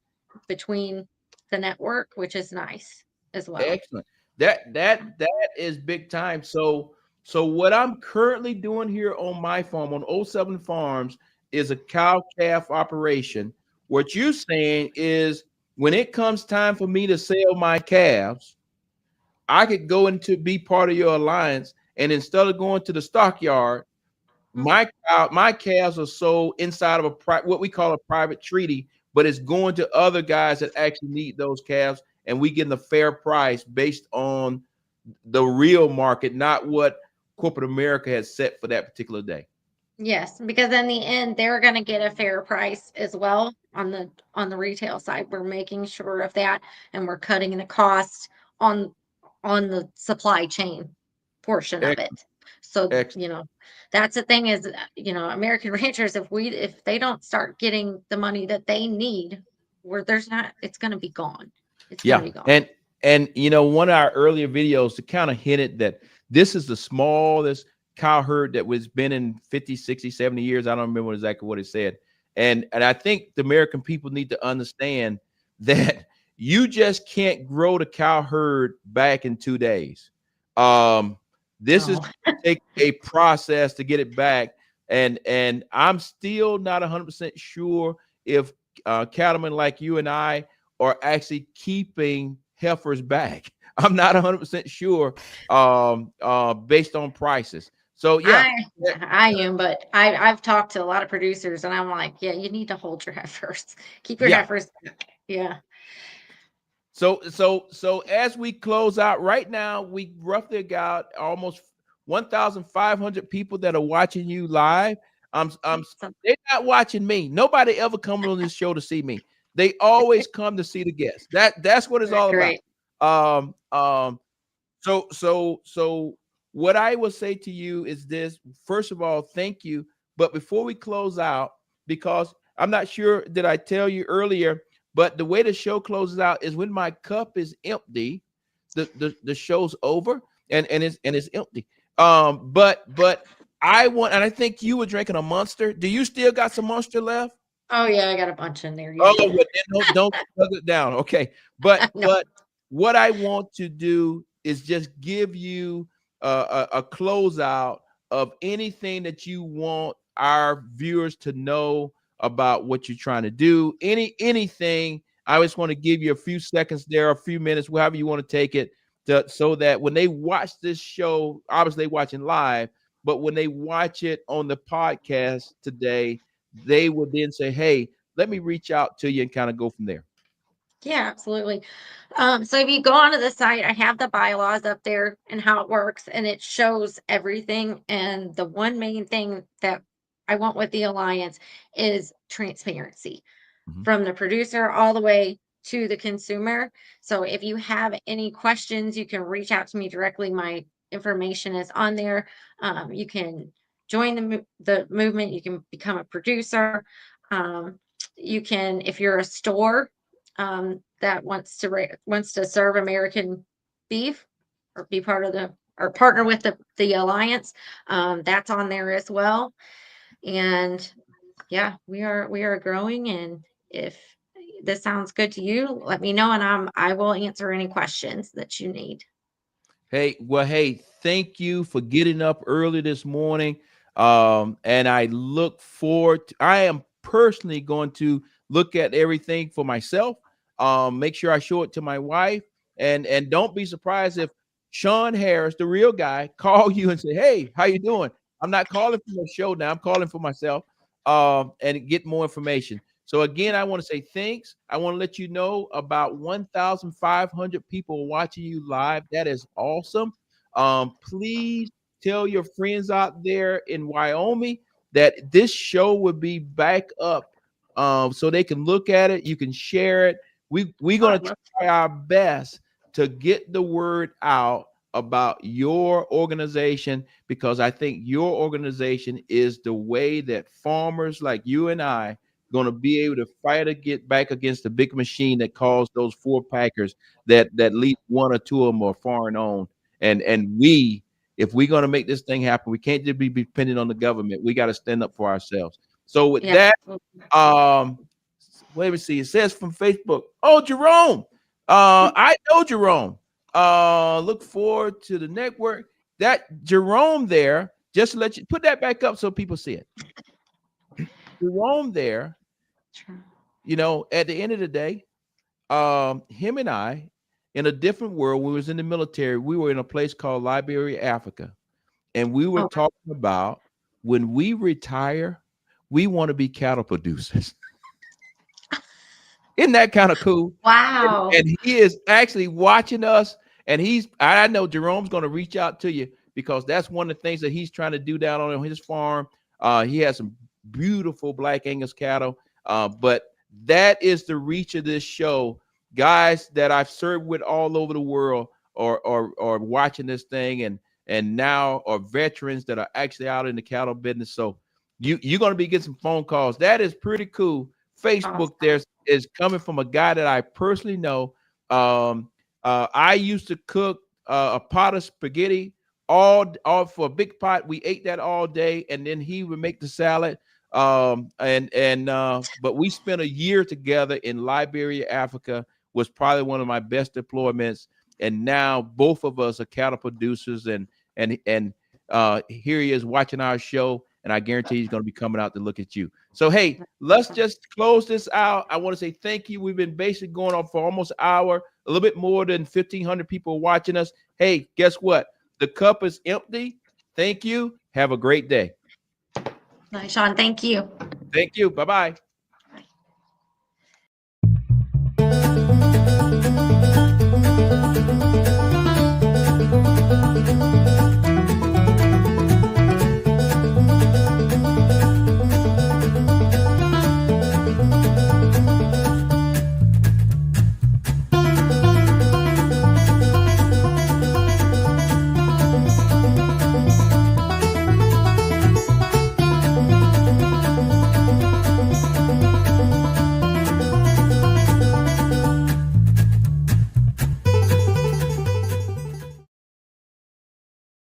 between the network, which is nice as well. excellent. That is big time. So what I'm currently doing here on my farm on oh 07 Farms is a cow calf operation. What you're saying is, when it comes time for me to sell my calves, I could go into be part of your alliance, and instead of going to the stockyard, Mhm. my calves are sold inside of what we call a private treaty, but it's going to other guys that actually need those calves, and we get a fair price based on the real market, not what corporate America has set for that particular day. Yes, because in the end, they're going to get a fair price as well on the retail side. We're making sure of that, and we're cutting the cost on on the supply chain portion of Excellent, it. So, excellent. that's the thing is, American ranchers, if they don't start getting the money that they need, where there's not, it's going to be gone. It's going to Yeah, be gone. and one of our earlier videos to kind of hinted that this is the smallest cow herd that was been in 50, 60, 70 years. I don't remember exactly what it said. And I think the American people need to understand that you just can't grow the cow herd back in 2 days. This is No. take a process to get it back. And I'm still not 100% sure if cattlemen like you and I are actually keeping heifers back. I'm not 100% sure based on prices. So yeah. I I am, but I've talked to a lot of producers, and I'm like, yeah, you need to hold your heifers. Keep your Yeah. heifers back. Yeah. So as we close out right now, we roughly got almost 1,500 people that are watching you live. They're not watching me. Nobody ever comes on this show to see me. They always come to see the guests. That's what it's all about. Great. Um, um, so what I will say to you is this: first of all, thank you. But before we close out, because I'm not sure did I tell you earlier, but the way the show closes out is when my cup is empty, the show's over, and it's empty. But I want, and I think you were drinking a Monster. Do you still got some Monster left? Oh yeah, I got a bunch in there. Oh, Yeah. well, then don't shut it down. Okay. But No. what I want to do is just give you a closeout of anything that you want our viewers to know about what you're trying to do. Anything. I just want to give you a few seconds there, a few minutes, however you want to take it, so that when they watch this show, obviously they're watching live, but when they watch it on the podcast today, they will then say, hey, let me reach out to you and kind of go from there. Yeah, absolutely. So if you go onto the site, I have the bylaws up there and how it works, and it shows everything. And the one main thing that I want with the alliance is transparency from the producer all the way to the consumer. So if you have any questions, you can reach out to me directly. My information is on there. You can join the movement. You can become a producer. You can, if you're a store that wants to serve American beef or be part of the or partner with the alliance, that's on there as well. And yeah, we are growing, and if this sounds good to you, let me know, and I will answer any questions that you need. Hey, thank you for getting up early this morning. And I look forward to, I am personally going to look at everything for myself. Make sure I show it to my wife, and don't be surprised if Shawn Harris, the real guy, call you and say, hey, how you doing? I'm not calling for the show now. I'm calling for myself, and get more information. So again, I want to say thanks. I want to let you know about 1,500 people watching you live. That is awesome. Please tell your friends out there in Wyoming that this show will be back up, so they can look at it. You can share it. We're going to try our best to get the word out about your organization, because I think your organization is the way that farmers like you and I going to be able to fight to get back against the big machine that caused those four packers that at least one or two of them are foreign owned. And we, if we're going to make this thing happen, we can't just be dependent on the government. We got to stand up for ourselves. So with Yeah. that, wait, me see. It says from Facebook. Oh, Jerome. I know Jerome. Look forward to the network. That Jerome there, just to let you put that back up so people see it. Jerome there, you know, at the end of the day, him and I, in a different world, when we was in the military, we were in a place called Liberia, Africa. And we were talking about when we retire, we want to be cattle producers. Isn't that kind of cool? Wow. And he is actually watching us. And I know Jerome's going to reach out to you, because that's one of the things that he's trying to do down on his farm. He has some beautiful Black Angus cattle. But that is the reach of this show. Guys that I've served with all over the world are watching this thing, and now are veterans that are actually out in the cattle business. So you're going to be getting some phone calls. That is pretty cool. Facebook there is coming from a guy that I personally know. I used to cook a pot of spaghetti all for a big pot. We ate that all day, and then he would make the salad. But we spent a year together in Liberia, Africa. Was probably one of my best deployments. And now both of us are cattle producers, and here he is watching our show, and I guarantee he's going to be coming out to look at you. So, hey, let's just close this out. I want to say thank you. We've been basically going on for almost an hour, a little bit more than 1,500 people watching us. Hey, guess what? The cup is empty. Thank you. Have a great day. Bye, Shawn. Thank you. Thank you. Bye-bye.